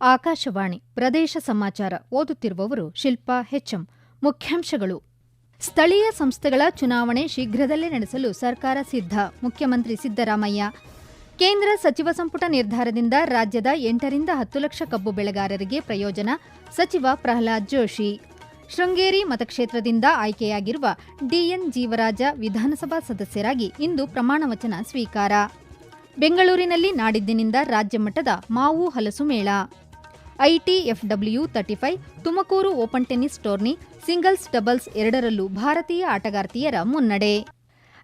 ಆಕಾಶವಾಣಿ ಪ್ರದೇಶ ಸಮಾಚಾರ ಓದುತ್ತಿರುವವರು ಶಿಲ್ಪಾ ಹೆಚ್ಎಂ. ಮುಖ್ಯಾಂಶಗಳು. ಸ್ಥಳೀಯ ಸಂಸ್ಥೆಗಳ ಚುನಾವಣೆ ಶೀಘ್ರದಲ್ಲೇ ನಡೆಸಲು ಸರ್ಕಾರ ಸಿದ್ಧ. ಮುಖ್ಯಮಂತ್ರಿ ಸಿದ್ದರಾಮಯ್ಯ. ಕೇಂದ್ರ ಸಚಿವ ಸಂಪುಟ ನಿರ್ಧಾರದಿಂದ ರಾಜ್ಯದ 8 ರಿಂದ 10 ಲಕ್ಷ ಕಬ್ಬು ಬೆಳೆಗಾರರಿಗೆ ಪ್ರಯೋಜನ. ಸಚಿವ ಪ್ರಹ್ಲಾದ್ ಜೋಶಿ. ಶೃಂಗೇರಿ ಮತಕ್ಷೇತ್ರದಿಂದ ಆಯ್ಕೆಯಾಗಿರುವ ಡಿಎನ್ ಜೀವರಾಜ ವಿಧಾನಸಭಾ ಸದಸ್ಯರಾಗಿ ಇಂದು ಪ್ರಮಾಣವಚನ ಸ್ವೀಕಾರ. ಬೆಂಗಳೂರಿನಲ್ಲಿ ನಾಡಿದ್ದಿನಿಂದ ರಾಜ್ಯ ಮಟ್ಟದ ಮಾವು ಹಲಸು ಮೇಳ. ITFW 35 Tumakuru open tennis tourney singles doubles ಎರಡರಲ್ಲೂ ಭಾರತೀಯ ಆಟಗಾರ್ತಿಯರ ಮುನ್ನಡೆ.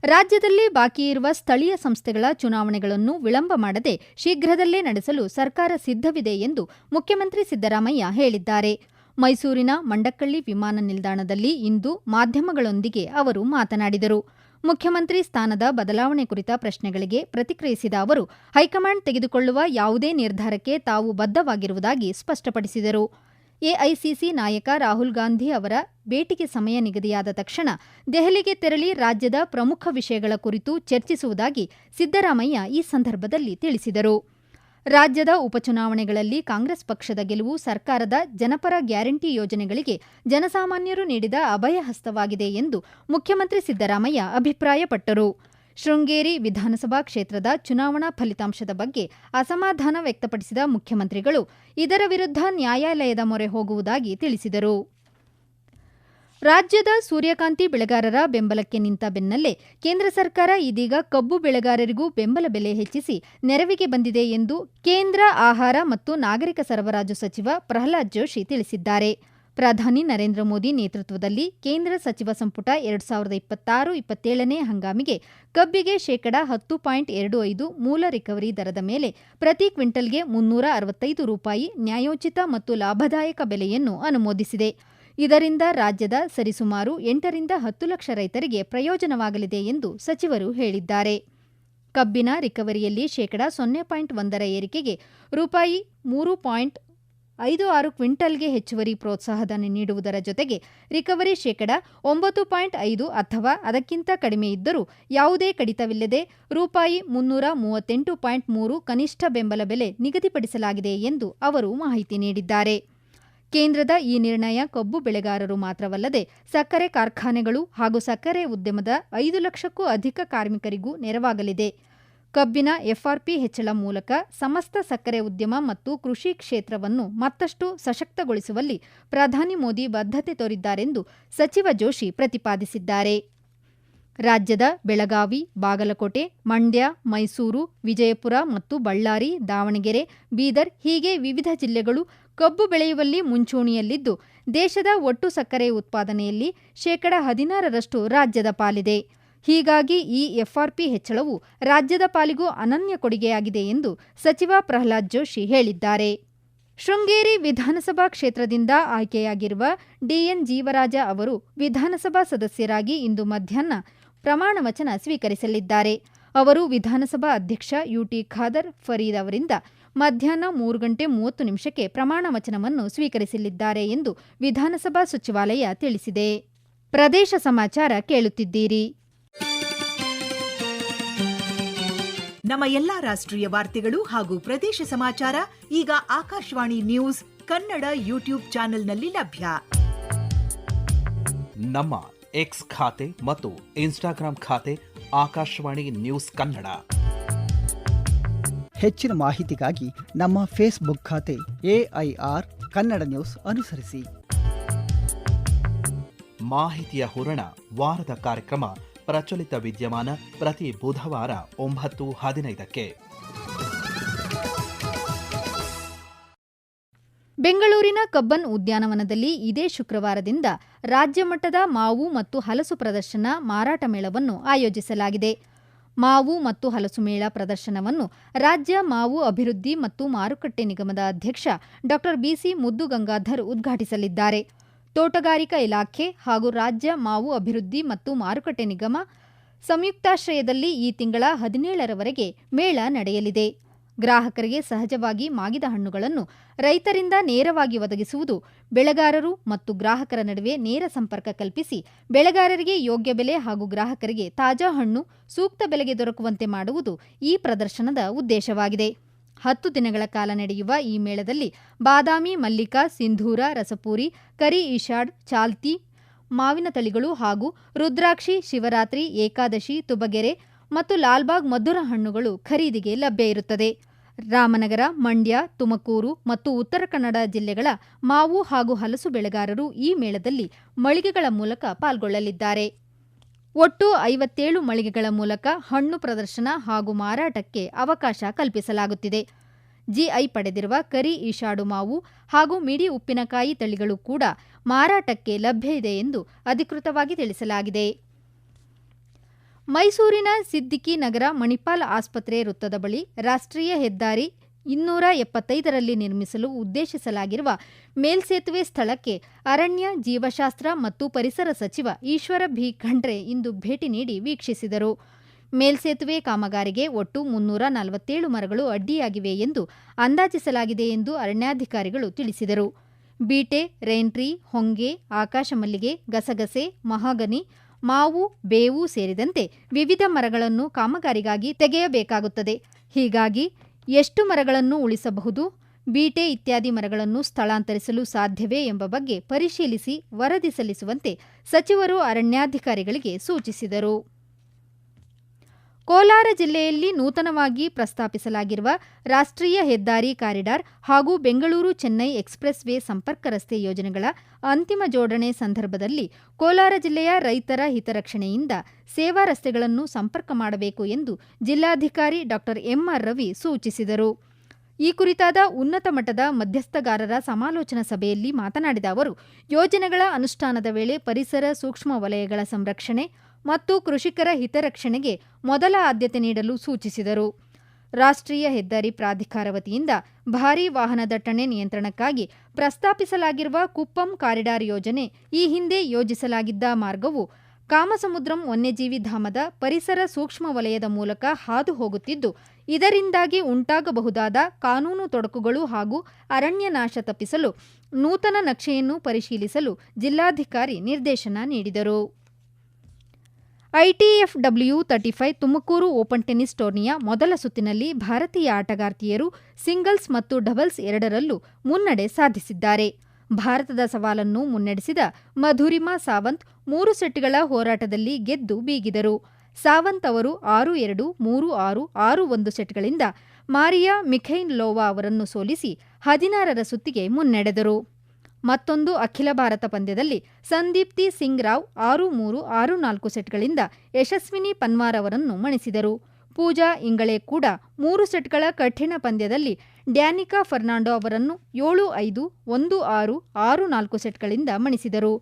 ರಾಜ್ಯದಲ್ಲಿ ಬಾಕಿ ಇರುವ ಸ್ಥಳೀಯ ಸಂಸ್ಥೆಗಳ ಚುನಾವಣೆಗಳನ್ನು ವಿಳಂಬ ಮಾಡದೆ ಶೀಘ್ರದಲ್ಲೇ ನಡೆಸಲು ಸರ್ಕಾರ ಸಿದ್ಧವಿದೆ ಎಂದು ಮುಖ್ಯಮಂತ್ರಿ ಸಿದ್ದರಾಮಯ್ಯ ಹೇಳಿದ್ದಾರೆ. ಮೈಸೂರಿನ ಮಂಡಕ್ಕಳ್ಳಿ ವಿಮಾನ ನಿಲ್ದಾಣದಲ್ಲಿ ಇಂದು ಮಾಧ್ಯಮಗಳೊಂದಿಗೆ ಅವರು ಮಾತನಾಡಿದರು. ಮುಖ್ಯಮಂತ್ರಿ ಸ್ಥಾನದ ಬದಲಾವಣೆ ಕುರಿತ ಪ್ರಶ್ನೆಗಳಿಗೆ ಪ್ರತಿಕ್ರಿಯಿಸಿದ ಅವರು, ಹೈಕಮಾಂಡ್ ತೆಗೆದುಕೊಳ್ಳುವ ಯಾವುದೇ ನಿರ್ಧಾರಕ್ಕೆ ತಾವು ಬದ್ಧವಾಗಿರುವುದಾಗಿ ಸ್ಪಷ್ಟಪಡಿಸಿದರು. ಎಐಸಿಸಿ ನಾಯಕ ರಾಹುಲ್ ಗಾಂಧಿ ಅವರ ಭೇಟಿಗೆ ಸಮಯ ನಿಗದಿಯಾದ ತಕ್ಷಣ ದೆಹಲಿಗೆ ತೆರಳಿ ರಾಜ್ಯದ ಪ್ರಮುಖ ವಿಷಯಗಳ ಕುರಿತು ಚರ್ಚಿಸುವುದಾಗಿ ಸಿದ್ದರಾಮಯ್ಯ ಈ ಸಂದರ್ಭದಲ್ಲಿ ತಿಳಿಸಿದರು. ರಾಜ್ಯದ ಉಪಚುನಾವಣೆಗಳಲ್ಲಿ ಕಾಂಗ್ರೆಸ್ ಪಕ್ಷದ ಗೆಲುವು ಸರ್ಕಾರದ ಜನಪರ ಗ್ಯಾರಂಟಿ ಯೋಜನೆಗಳಿಗೆ ಜನಸಾಮಾನ್ಯರು ನೀಡಿದ ಅಭಯಹಸ್ತವಾಗಿದೆ ಎಂದು ಮುಖ್ಯಮಂತ್ರಿ ಸಿದ್ದರಾಮಯ್ಯ ಅಭಿಪ್ರಾಯಪಟ್ಟರು. ಶೃಂಗೇರಿ ವಿಧಾನಸಭಾ ಕ್ಷೇತ್ರದ ಚುನಾವಣಾ ಫಲಿತಾಂಶದ ಬಗ್ಗೆ ಅಸಮಾಧಾನ ವ್ಯಕ್ತಪಡಿಸಿದ ಮುಖ್ಯಮಂತ್ರಿಗಳು ಇದರ ವಿರುದ್ಧ ನ್ಯಾಯಾಲಯದ ಮೊರೆ ಹೋಗುವುದಾಗಿ ತಿಳಿಸಿದರು. ರಾಜ್ಯದ ಸೂರ್ಯಕಾಂತಿ ಬೆಳೆಗಾರರ ಬೆಂಬಲಕ್ಕೆ ನಿಂತ ಬೆನ್ನಲ್ಲೇ ಕೇಂದ್ರ ಸರ್ಕಾರ ಇದೀಗ ಕಬ್ಬು ಬೆಳೆಗಾರರಿಗೂ ಬೆಂಬಲ ಬೆಲೆ ಹೆಚ್ಚಿಸಿ ನೆರವಿಗೆ ಬಂದಿದೆ ಎಂದು ಕೇಂದ್ರ ಆಹಾರ ಮತ್ತು ನಾಗರಿಕ ಸರಬರಾಜು ಸಚಿವ ಪ್ರಹ್ಲಾದ್ ಜೋಶಿ ತಿಳಿಸಿದ್ದಾರೆ. ಪ್ರಧಾನಿ ನರೇಂದ್ರ ಮೋದಿ ನೇತೃತ್ವದಲ್ಲಿ ಕೇಂದ್ರ ಸಚಿವ ಸಂಪುಟ 2026-27ನೇ ಹಂಗಾಮಿಗೆ ಕಬ್ಬಿಗೆ ₹10.25 ಮೂಲ ರಿಕವರಿ ದರದ ಮೇಲೆ ಪ್ರತಿ ಕ್ವಿಂಟಲ್ಗೆ ₹365 ನ್ಯಾಯೋಚಿತ ಮತ್ತು ಲಾಭದಾಯಕ ಬೆಲೆಯನ್ನು ಅನುಮೋದಿಸಿದೆ. ಇದರಿಂದ ರಾಜ್ಯದ ಸರಿಸುಮಾರು 8 ರಿಂದ 10 ಲಕ್ಷ ರೈತರಿಗೆ ಪ್ರಯೋಜನವಾಗಲಿದೆ ಎಂದು ಸಚಿವರು ಹೇಳಿದ್ದಾರೆ. ಕಬ್ಬಿನ ರಿಕವರಿಯಲ್ಲಿ %0.1 ಏರಿಕೆಗೆ ₹3.56 ಕ್ವಿಂಟಲ್ಗೆ ಹೆಚ್ಚುವರಿ ಪ್ರೋತ್ಸಾಹಧನ ನೀಡುವುದರ ಜೊತೆಗೆ ರಿಕವರಿ %9.5 ಅಥವಾ ಅದಕ್ಕಿಂತ ಕಡಿಮೆ ಇದ್ದರೂ ಯಾವುದೇ ಕಡಿತವಿಲ್ಲದೆ ₹338.3 ಕನಿಷ್ಠ ಬೆಂಬಲ ಬೆಲೆ ನಿಗದಿಪಡಿಸಲಾಗಿದೆ ಎಂದು ಅವರು ಮಾಹಿತಿ ನೀಡಿದ್ದಾರೆ. ಕೇಂದ್ರದ ಈ ನಿರ್ಣಯ ಕಬ್ಬು ಬೆಳೆಗಾರರು ಮಾತ್ರವಲ್ಲದೆ ಸಕ್ಕರೆ ಕಾರ್ಖಾನೆಗಳು ಹಾಗೂ ಸಕ್ಕರೆ ಉದ್ಯಮದ 5 ಲಕ್ಷಕ್ಕೂ ಅಧಿಕ ಕಾರ್ಮಿಕರಿಗೂ ನೆರವಾಗಲಿದೆ. ಕಬ್ಬಿನ ಎಫ್ಆರ್ಪಿ ಹೆಚ್ಚಳ ಮೂಲಕ ಸಮಸ್ತ ಸಕ್ಕರೆ ಉದ್ಯಮ ಮತ್ತು ಕೃಷಿ ಕ್ಷೇತ್ರವನ್ನು ಮತ್ತಷ್ಟು ಸಶಕ್ತಗೊಳಿಸುವಲ್ಲಿ ಪ್ರಧಾನಿ ಮೋದಿ ಬದ್ಧತೆ ತೋರಿದ್ದಾರೆಂದು ಸಚಿವ ಜೋಶಿ ಪ್ರತಿಪಾದಿಸಿದ್ದಾರೆ. ರಾಜ್ಯದ ಬೆಳಗಾವಿ, ಬಾಗಲಕೋಟೆ, ಮಂಡ್ಯ, ಮೈಸೂರು, ವಿಜಯಪುರ ಮತ್ತು ಬಳ್ಳಾರಿ, ದಾವಣಗೆರೆ, ಬೀದರ್ ಹೀಗೆ ವಿವಿಧ ಜಿಲ್ಲೆಗಳು ಕಬ್ಬು ಬೆಳೆಯುವಲ್ಲಿ ಮುಂಚೂಣಿಯಲ್ಲಿದ್ದು, ದೇಶದ ಒಟ್ಟು ಸಕ್ಕರೆ ಉತ್ಪಾದನೆಯಲ್ಲಿ %16ರಷ್ಟು ರಾಜ್ಯದ ಪಾಲಿದೆ. ಹೀಗಾಗಿ ಈ ಎಫ್ಆರ್ಪಿ ಹೆಚ್ಚಳವು ರಾಜ್ಯದ ಪಾಲಿಗೂ ಅನನ್ಯ ಕೊಡುಗೆಯಾಗಿದೆ ಎಂದು ಸಚಿವ ಪ್ರಹ್ಲಾದ್ ಜೋಶಿ ಹೇಳಿದ್ದಾರೆ. ಶೃಂಗೇರಿ ವಿಧಾನಸಭಾ ಕ್ಷೇತ್ರದಿಂದ ಆಯ್ಕೆಯಾಗಿರುವ ಡಿಎನ್ ಜೀವರಾಜ ಅವರು ವಿಧಾನಸಭಾ ಸದಸ್ಯರಾಗಿ ಇಂದು ಮಧ್ಯಾಹ್ನ ಪ್ರಮಾಣವಚನ ಸ್ವೀಕರಿಸಲಿದ್ದಾರೆ. ಅವರು ವಿಧಾನಸಭಾ ಅಧ್ಯಕ್ಷ ಯುಟಿ ಖಾದರ್ ಫರೀದ್ ಅವರಿಂದ ಮಧ್ಯಾಹ್ನ 3:30 ಪ್ರಮಾಣವಚನವನ್ನು ಸ್ವೀಕರಿಸಲಿದ್ದಾರೆ ಎಂದು ವಿಧಾನಸಭಾ ಸಚಿವಾಲಯ ತಿಳಿಸಿದೆ. ಪ್ರದೇಶ ಸಮಾಚಾರ ಕೇಳುತ್ತಿದ್ದೀರಿ. ನಮ್ಮ ಎಲ್ಲಾ ರಾಷ್ಟ್ರೀಯ ವಾರ್ತೆಗಳು ಹಾಗೂ ಪ್ರದೇಶ ಸಮಾಚಾರ ಈಗ ಆಕಾಶವಾಣಿ ನ್ಯೂಸ್ ಕನ್ನಡ ಯೂಟ್ಯೂಬ್ ಚಾನೆಲ್ನಲ್ಲಿ ಲಭ್ಯ. ನಮ್ಮ ಎಕ್ಸ್ ಖಾತೆ ಮತ್ತು ಇನ್ಸ್ಟಾಗ್ರಾಂ ಖಾತೆ ಆಕಾಶವಾಣಿ ನ್ಯೂಸ್ ಕನ್ನಡ. ಹೆಚ್ಚಿನ ಮಾಹಿತಿಗಾಗಿ ನಮ್ಮ ಫೇಸ್ಬುಕ್ ಖಾತೆ AIR ಕನ್ನಡ ನ್ಯೂಸ್ ಅನುಸರಿಸಿ. ಮಾಹಿತಿಯ ಹೂರಣ ವಾರದ ಕಾರ್ಯಕ್ರಮ ಪ್ರಚಲಿತ ವಿದ್ಯಮಾನ ಪ್ರತಿ ಬುಧವಾರ 9:15ಕ್ಕೆ. ಬೆಂಗಳೂರಿನ ಕಬ್ಬನ್ ಉದ್ಯಾನವನದಲ್ಲಿ ಇದೇ ಶುಕ್ರವಾರದಿಂದ ರಾಜ್ಯ ಮಟ್ಟದ ಮಾವು ಮತ್ತು ಹಲಸು ಪ್ರದರ್ಶನ ಮಾರಾಟ ಮೇಳವನ್ನು ಆಯೋಜಿಸಲಾಗಿದೆ. ಮಾವು ಮತ್ತು ಹಲಸು ಮೇಳ ಪ್ರದರ್ಶನವನ್ನು ರಾಜ್ಯ ಮಾವು ಅಭಿವೃದ್ಧಿ ಮತ್ತು ಮಾರುಕಟ್ಟೆ ನಿಗಮದ ಅಧ್ಯಕ್ಷ ಡಾ ಬಿಸಿ ಮುದ್ದುಗಂಗಾಧರ್ ಉದ್ಘಾಟಿಸಲಿದ್ದಾರೆ. ತೋಟಗಾರಿಕಾ ಇಲಾಖೆ ಹಾಗೂ ರಾಜ್ಯ ಮಾವು ಅಭಿವೃದ್ಧಿ ಮತ್ತು ಮಾರುಕಟ್ಟೆ ನಿಗಮ ಸಂಯುಕ್ತಾಶ್ರಯದಲ್ಲಿ ಈ ತಿಂಗಳ 17ರವರೆಗೆ ಮೇಳ ನಡೆಯಲಿದೆ. ಗ್ರಾಹಕರಿಗೆ ಸಹಜವಾಗಿ ಮಾಗಿದ ಹಣ್ಣುಗಳನ್ನು ರೈತರಿಂದ ನೇರವಾಗಿ ಒದಗಿಸುವುದು, ಬೆಳೆಗಾರರು ಮತ್ತು ಗ್ರಾಹಕರ ನಡುವೆ ನೇರ ಸಂಪರ್ಕ ಕಲ್ಪಿಸಿ ಬೆಳೆಗಾರರಿಗೆ ಯೋಗ್ಯ ಬೆಲೆ ಹಾಗೂ ಗ್ರಾಹಕರಿಗೆ ತಾಜಾ ಹಣ್ಣು ಸೂಕ್ತ ಬೆಲೆಗೆ ದೊರಕುವಂತೆ ಮಾಡುವುದು ಈ ಪ್ರದರ್ಶನದ ಉದ್ದೇಶವಾಗಿದೆ. 10 ದಿನಗಳ ಕಾಲ ನಡೆಯುವ ಈ ಮೇಳದಲ್ಲಿ ಬಾದಾಮಿ, ಮಲ್ಲಿಕಾ, ಸಿಂಧೂರ, ರಸಪೂರಿ, ಕರಿ ಈಶಾಡ್, ಚಾಲ್ತಿ, ಮಾವಿನ ತಳಿಗಳು ಹಾಗೂ ರುದ್ರಾಕ್ಷಿ, ಶಿವರಾತ್ರಿ, ಏಕಾದಶಿ, ತುಬಗೆರೆ ಮತ್ತು ಲಾಲ್ಬಾಗ್ ಮಧುರ ಹಣ್ಣುಗಳು ಖರೀದಿಗೆ ಲಭ್ಯ ಇರುತ್ತದೆ. ರಾಮನಗರ, ಮಂಡ್ಯ, ತುಮಕೂರು ಮತ್ತು ಉತ್ತರ ಕನ್ನಡ ಜಿಲ್ಲೆಗಳ ಮಾವು ಹಾಗೂ ಹಲಸು ಬೆಳೆಗಾರರು ಈ ಮೇಳದಲ್ಲಿ ಮಳಿಗೆಗಳ ಮೂಲಕ ಪಾಲ್ಗೊಳ್ಳಲಿದ್ದಾರೆ. ಒಟ್ಟು 57 ಮಳಿಗೆಗಳ ಮೂಲಕ ಹಣ್ಣು ಪ್ರದರ್ಶನ ಹಾಗೂ ಮಾರಾಟಕ್ಕೆ ಅವಕಾಶ ಕಲ್ಪಿಸಲಾಗುತ್ತಿದೆ. ಜಿಐ ಪಡೆದಿರುವ ಕರಿ ಈಶಾಡು ಮಾವು ಹಾಗೂ ಮಿಡಿ ಉಪ್ಪಿನಕಾಯಿ ತಳಿಗಳು ಕೂಡ ಮಾರಾಟಕ್ಕೆ ಲಭ್ಯ ಇದೆ ಎಂದು ಅಧಿಕೃತವಾಗಿ ತಿಳಿಸಲಾಗಿದೆ. ಮೈಸೂರಿನ ಸಿದ್ದಿಕಿ ನಗರ ಮಣಿಪಾಲ್ ಆಸ್ಪತ್ರೆ ವೃತ್ತದ ಬಳಿ ರಾಷ್ಟ್ರೀಯ ಹೆದ್ದಾರಿ 275ರಲ್ಲಿ ನಿರ್ಮಿಸಲು ಉದ್ದೇಶಿಸಲಾಗಿರುವ ಮೇಲ್ಸೇತುವೆ ಸ್ಥಳಕ್ಕೆ ಅರಣ್ಯ, ಜೀವಶಾಸ್ತ್ರ ಮತ್ತು ಪರಿಸರ ಸಚಿವ ಈಶ್ವರ ಬಿ ಖಂಡ್ರೆ ಇಂದು ಭೇಟಿ ನೀಡಿ ವೀಕ್ಷಿಸಿದರು. ಮೇಲ್ಸೇತುವೆ ಕಾಮಗಾರಿಗೆ ಒಟ್ಟು 347 ಮರಗಳು ಅಡ್ಡಿಯಾಗಿವೆ ಎಂದು ಅಂದಾಜಿಸಲಾಗಿದೆ ಎಂದು ಅರಣ್ಯಾಧಿಕಾರಿಗಳು ತಿಳಿಸಿದರು. ಬೀಟೆ, ರೈನ್ಟ್ರೀ, ಹೊಂಗೆ, ಆಕಾಶಮಲ್ಲಿಗೆ, ಗಸಗಸೆ, ಮಹಾಗನಿ, ಮಾವು, ಬೇವು ಸೇರಿದಂತೆ ವಿವಿಧ ಮರಗಳನ್ನು ಕಾಮಗಾರಿಗಾಗಿ ತೆಗೆಯಬೇಕಾಗುತ್ತದೆ. ಹೀಗಾಗಿ ಎಷ್ಟು ಮರಗಳನ್ನು ಉಳಿಸಬಹುದು, ಬೀಟೆ ಇತ್ಯಾದಿ ಮರಗಳನ್ನು ಸ್ಥಳಾಂತರಿಸಲು ಸಾಧ್ಯವೇ ಎಂಬ ಬಗ್ಗೆ ಪರಿಶೀಲಿಸಿ ವರದಿ ಸಲ್ಲಿಸುವಂತೆ ಸಚಿವರು ಅರಣ್ಯಾಧಿಕಾರಿಗಳಿಗೆ ಸೂಚಿಸಿದರು. ಕೋಲಾರ ಜಿಲ್ಲೆಯಲ್ಲಿ ನೂತನವಾಗಿ ಪ್ರಸ್ತಾಪಿಸಲಾಗಿರುವ ರಾಷ್ಟ್ರೀಯ ಹೆದ್ದಾರಿ ಕಾರಿಡಾರ್ ಹಾಗೂ ಬೆಂಗಳೂರು-ಚೆನ್ನೈ ಎಕ್ಸ್‌ಪ್ರೆಸ್ ವೇ ಸಂಪರ್ಕ ರಸ್ತೆ ಯೋಜನೆಗಳ ಅಂತಿಮ ಜೋಡಣೆ ಸಂದರ್ಭದಲ್ಲಿ ಕೋಲಾರ ಜಿಲ್ಲೆಯ ರೈತರ ಹಿತರಕ್ಷಣೆಯಿಂದ ಸೇವಾ ರಸ್ತೆಗಳನ್ನು ಸಂಪರ್ಕ ಮಾಡಬೇಕು ಎಂದು ಜಿಲ್ಲಾಧಿಕಾರಿ ಡಾ ಎಂಆರ್ ರವಿ ಸೂಚಿಸಿದರು. ಈ ಕುರಿತಾದ ಉನ್ನತ ಮಟ್ಟದ ಮಧ್ಯಸ್ಥಗಾರರ ಸಮಾಲೋಚನಾ ಸಭೆಯಲ್ಲಿ ಮಾತನಾಡಿದ ಅವರು, ಯೋಜನೆಗಳ ಅನುಷ್ಠಾನದ ವೇಳೆ ಪರಿಸರ, ಸೂಕ್ಷ್ಮ ವಲಯಗಳ ಸಂರಕ್ಷಣೆ ಮತ್ತು ಕೃಷಿಕರ ಹಿತರಕ್ಷಣೆಗೆ ಮೊದಲ ಆದ್ಯತೆ ನೀಡಲು ಸೂಚಿಸಿದರು. ರಾಷ್ಟ್ರೀಯ ಹೆದ್ದಾರಿ ಪ್ರಾಧಿಕಾರ ವತಿಯಿಂದ ಭಾರೀ ವಾಹನ ದಟ್ಟಣೆ ನಿಯಂತ್ರಣಕ್ಕಾಗಿ ಪ್ರಸ್ತಾಪಿಸಲಾಗಿರುವ ಕುಪ್ಪಂ ಕಾರಿಡಾರ್ ಯೋಜನೆ ಈ ಹಿಂದೆ ಯೋಜಿಸಲಾಗಿದ್ದ ಮಾರ್ಗವು ಕಾಮಸಮುದ್ರಂ ವನ್ಯಜೀವಿ ಧಾಮದ ಪರಿಸರ ಸೂಕ್ಷ್ಮ ವಲಯದ ಮೂಲಕ ಹಾದು ಹೋಗುತ್ತಿದ್ದು, ಇದರಿಂದಾಗಿ ಉಂಟಾಗಬಹುದಾದ ಕಾನೂನು ತೊಡಕುಗಳು ಹಾಗೂ ಅರಣ್ಯ ನಾಶ ತಪ್ಪಿಸಲು ನೂತನ ನಕ್ಷೆಯನ್ನು ಪರಿಶೀಲಿಸಲು ಜಿಲ್ಲಾಧಿಕಾರಿ ನಿರ್ದೇಶನ ನೀಡಿದರು. ITF-W35 ತುಮಕೂರು ಓಪನ್ ಟೆನಿಸ್ ಟೂರ್ನಿಯ ಮೊದಲ ಸುತ್ತಿನಲ್ಲಿ ಭಾರತೀಯ ಆಟಗಾರ್ತಿಯರು ಸಿಂಗಲ್ಸ್ ಮತ್ತು ಡಬಲ್ಸ್ ಎರಡರಲ್ಲೂ ಮುನ್ನಡೆ ಸಾಧಿಸಿದ್ದಾರೆ. ಭಾರತದ ಸವಾಲನ್ನು ಮುನ್ನಡೆಸಿದ ಮಧುರಿಮಾ ಸಾವಂತ್ 3 ಸೆಟ್ಗಳ ಹೋರಾಟದಲ್ಲಿ ಗೆದ್ದು ಬೀಗಿದರು. ಸಾವಂತ್ ಅವರು 6-2, 3-6, 6-1 ಸೆಟ್ಗಳಿಂದ ಮಾರಿಯಾ ಮಿಖೈಲೋವಾ ಅವರನ್ನು ಸೋಲಿಸಿ 16ರ ಸುತ್ತಿಗೆ ಮುನ್ನಡೆದರು. ಮತ್ತೊಂದು ಅಖಿಲ ಭಾರತ ಪಂದ್ಯದಲ್ಲಿ ಸಂದೀಪ್ತಿ ಸಿಂಗ್ ರಾವ್ 6-3, 6-4 ಸೆಟ್ಗಳಿಂದ ಯಶಸ್ವಿನಿ ಪನ್ವಾರ್ ಅವರನ್ನು ಮಣಿಸಿದರು. ಪೂಜಾ ಇಂಗಳೆ ಕೂಡ 3 ಸೆಟ್ಗಳ ಕಠಿಣ ಪಂದ್ಯದಲ್ಲಿ ಡ್ಯಾನಿಕಾ ಫರ್ನಾಂಡೋ ಅವರನ್ನು 7-5, 1-6, 6-4 ಸೆಟ್ಗಳಿಂದ ಮಣಿಸಿದರು.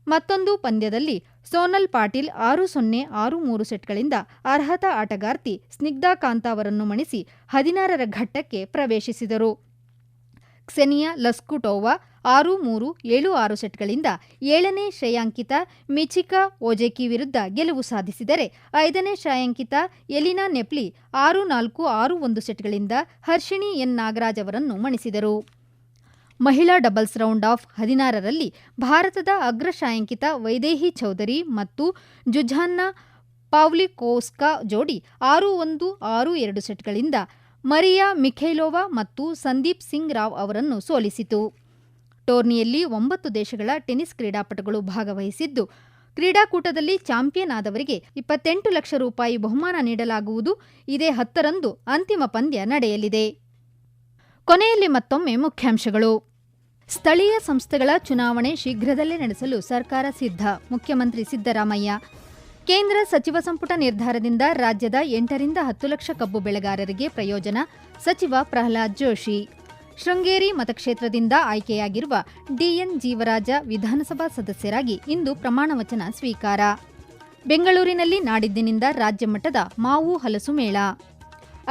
ಮತ್ತೊಂದು ಪಂದ್ಯದಲ್ಲಿ ಸೋನಲ್ ಪಾಟೀಲ್ 6-0, 6-3 ಸೆಟ್ಗಳಿಂದ ಅರ್ಹತಾ ಆಟಗಾರ್ತಿ ಸ್ನಿಗ್ಧಾ ಕಾಂತ ಅವರನ್ನು ಮಣಿಸಿ 16ರ ಘಟ್ಟಕ್ಕೆ ಪ್ರವೇಶಿಸಿದರು. ಕ್ಸೆನಿಯಾ ಲಸ್ಕುಟೋವಾ 6-3, 7-6 ಸೆಟ್ಗಳಿಂದ 7ನೇ ಶ್ರೇಯಾಂಕಿತ ಮಿಚಿಕಾ ಓಜೆಕಿ ವಿರುದ್ಧ ಗೆಲುವು ಸಾಧಿಸಿದರೆ 5ನೇ ಶ್ರೇಯಾಂಕಿತ ಎಲಿನಾ ನೆಪ್ಲಿ 6-4, 6-1 ಸೆಟ್ಗಳಿಂದ ಹರ್ಷಿಣಿ ಎನ್ ನಾಗರಾಜ್ ಅವರನ್ನು ಮಣಿಸಿದರು. ಮಹಿಳಾ ಡಬಲ್ಸ್ ರೌಂಡ್ ಆಫ್ 16ರಲ್ಲಿ ಭಾರತದ ಅಗ್ರ ಶ್ರೇಯಾಂಕಿತ ವೈದೇಹಿ ಚೌಧರಿ ಮತ್ತು ಜುಝಾನ್ನಾ ಪಾವ್ಲಿಕೋವ್ಸ್ಕಾ ಜೋಡಿ 6-1, 6-2 ಸೆಟ್ಗಳಿಂದ ಮರಿಯಾ ಮಿಖೈಲೋವಾ ಮತ್ತು ಸಂದೀಪ್ ಸಿಂಗ್ ರಾವ್ ಅವರನ್ನು ಸೋಲಿಸಿತು. ಟೂರ್ನಿಯಲ್ಲಿ 9 ದೇಶಗಳ ಟೆನಿಸ್ ಕ್ರೀಡಾಪಟುಗಳು ಭಾಗವಹಿಸಿದ್ದು, ಕ್ರೀಡಾಕೂಟದಲ್ಲಿ ಚಾಂಪಿಯನ್ ಆದವರಿಗೆ 28 ಲಕ್ಷ ರೂಪಾಯಿ ಬಹುಮಾನ ನೀಡಲಾಗುವುದು. ಇದೇ 10ರಂದು ಅಂತಿಮ ಪಂದ್ಯ ನಡೆಯಲಿದೆ. ಕೊನೆಯಲ್ಲಿ ಮತ್ತೊಮ್ಮೆ ಮುಖ್ಯಾಂಶಗಳು. ಸ್ಥಳೀಯ ಸಂಸ್ಥೆಗಳ ಚುನಾವಣೆ ಶೀಘ್ರದಲ್ಲೇ ನಡೆಸಲು ಸರ್ಕಾರ ಸಿದ್ಧ, ಮುಖ್ಯಮಂತ್ರಿ ಸಿದ್ದರಾಮಯ್ಯ. ಕೇಂದ್ರ ಸಚಿವ ಸಂಪುಟ ನಿರ್ಧಾರದಿಂದ ರಾಜ್ಯದ 8ರಿಂದ 10 ಲಕ್ಷ ಕಬ್ಬು ಬೆಳೆಗಾರರಿಗೆ ಪ್ರಯೋಜನ, ಸಚಿವ ಪ್ರಹ್ಲಾದ್ ಜೋಶಿ. ಶೃಂಗೇರಿ ಮತಕ್ಷೇತ್ರದಿಂದ ಆಯ್ಕೆಯಾಗಿರುವ ಡಿಎನ್ ಜೀವರಾಜ ವಿಧಾನಸಭಾ ಸದಸ್ಯರಾಗಿ ಇಂದು ಪ್ರಮಾಣವಚನ ಸ್ವೀಕಾರ. ಬೆಂಗಳೂರಿನಲ್ಲಿ ನಾಡಿದ್ದಿನಿಂದ ರಾಜ್ಯ ಮಟ್ಟದ ಮಾವು ಹಲಸು ಮೇಳ.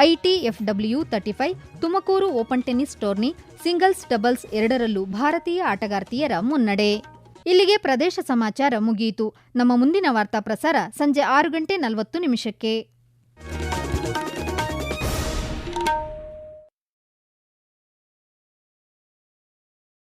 ITF-W35 Tumakuru open tennis tourney singles doubles ಎರಡರಲ್ಲೂ ಭಾರತೀಯ ಆಟಗಾರ್ತಿಯರ ಮುನ್ನಡೆ. ಇಲ್ಲಿಗೆ ಪ್ರದೇಶ ಸಮಾಚಾರ ಮುಗಿಯಿತು. ನಮ್ಮ ಮುಂದಿನ ವಾರ್ತಾ ಪ್ರಸಾರ ಸಂಜೆ 6:40 ನಿಮಿಷಕ್ಕೆ.